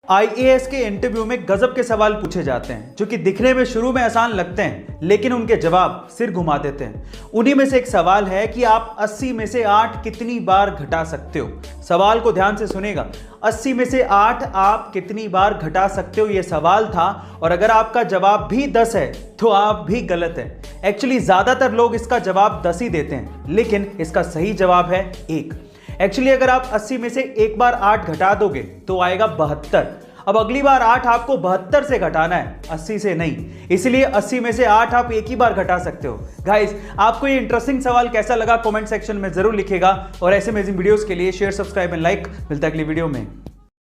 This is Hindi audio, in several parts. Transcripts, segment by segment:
आईएएस के इंटरव्यू में गजब के सवाल पूछे जाते हैं जो कि दिखने में शुरू में आसान लगते हैं, लेकिन उनके जवाब सिर घुमा देते हैं। उन्हीं में से एक सवाल है कि आप 80 में से 8 कितनी बार घटा सकते हो। सवाल को ध्यान से सुनेगा। 80 में से 8 आप कितनी बार घटा सकते हो, यह सवाल था। और अगर आपका जवाब भी 10 है तो आप भी गलत है। एक्चुअली ज्यादातर लोग इसका जवाब 10 ही देते हैं, लेकिन इसका सही जवाब है 1। एक्चुअली अगर आप 80 में से एक बार 8 घटा दोगे तो आएगा 72। अब अगली बार 8 आपको 72 से घटाना है, 80 से नहीं। इसलिए 80 में से 8 आप एक ही बार घटा सकते हो। गाइस, आपको ये इंटरेस्टिंग सवाल कैसा लगा कमेंट सेक्शन में जरूर लिखिएगा। और ऐसे अमेजिंग वीडियोस के लिए शेयर, सब्सक्राइब एंड लाइक। मिलता है अगली वीडियो में।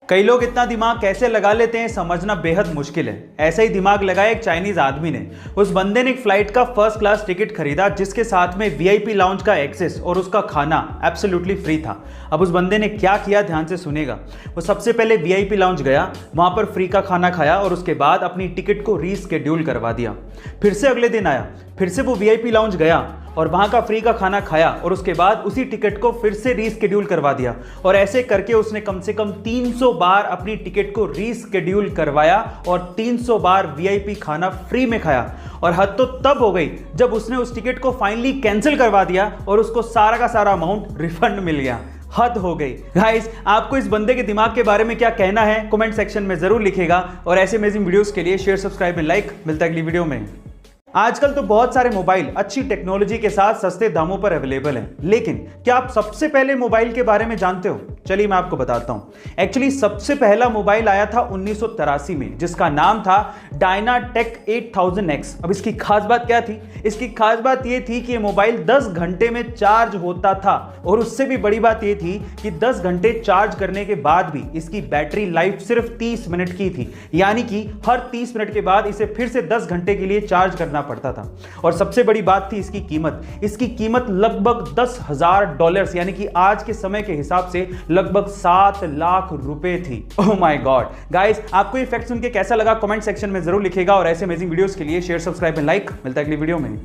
कई लोग इतना दिमाग कैसे लगा लेते हैं समझना बेहद मुश्किल है। ऐसा ही दिमाग लगाया एक चाइनीज आदमी ने। उस बंदे ने एक फ्लाइट का फर्स्ट क्लास टिकट खरीदा जिसके साथ में वीआईपी लाउंज का एक्सेस और उसका खाना एब्सोल्युटली फ्री था। अब उस बंदे ने क्या किया, ध्यान से सुनेगा। वो सबसे पहले वीआईपी लाउंज गया, वहां पर फ्री का खाना खाया और उसके बाद अपनी टिकट को रीस्केड्यूल करवा दिया। फिर से अगले दिन आया, फिर से वो वीआईपी लाउंज गया और वहां का फ्री का खाना खाया और उसके बाद उसी टिकट को फिर से रीस्केड्यूल करवा दिया। और ऐसे करके उसने कम से कम 300 बार अपनी टिकट को रीस्केड्यूल करवाया और 300 बार वीआईपी खाना फ्री में खाया। और हद तो तब हो गई जब उसने उस टिकट को फाइनली कैंसिल करवा दिया और उसको सारा का सारा अमाउंट रिफंड मिल गया। हद हो गई। गाइस, आपको इस बंदे के दिमाग के बारे में क्या कहना है कमेंट सेक्शन में जरूर लिखिएगा। और ऐसे अमेजिंग वीडियोस के लिए शेयर, सब्सक्राइब एंड लाइक। मिलता है अगली वीडियो में। आजकल तो बहुत सारे मोबाइल अच्छी टेक्नोलॉजी के साथ सस्ते दामों पर अवेलेबल हैं, लेकिन क्या आप सबसे पहले मोबाइल के बारे में जानते हो? चलिए मैं आपको बताता हूं। एक्चुअली सबसे पहला मोबाइल आया था 1983 में, जिसका नाम था डायनाटेक 8000X। अब इसकी खास बात क्या थी? इसकी खास बात यह थी कि यह मोबाइल 10 घंटे में चार्ज होता था। और उससे भी बड़ी बात यह थी कि 10 घंटे चार्ज करने के बाद भी इसकी बैटरी लाइफ सिर्फ 30 मिनट की थी, यानी कि हर 30 मिनट के बाद इसे फिर से 10 घंटे के लिए चार्ज करना पड़ता था। और सबसे बड़ी बात थी इसकी कीमत। इसकी कीमत लगभग $10,000 यानी कि आज के समय के हिसाब से लगभग 7 लाख रुपए थी। Oh my God. गाइस, आपको ये फैक्ट सुन के कैसा लगा कमेंट सेक्शन में जरूर लिखिएगा। और ऐसे अमेजिंग वीडियोस के लिए शेयर, सब्सक्राइब एंड लाइक। मिलता है अगली वीडियो में।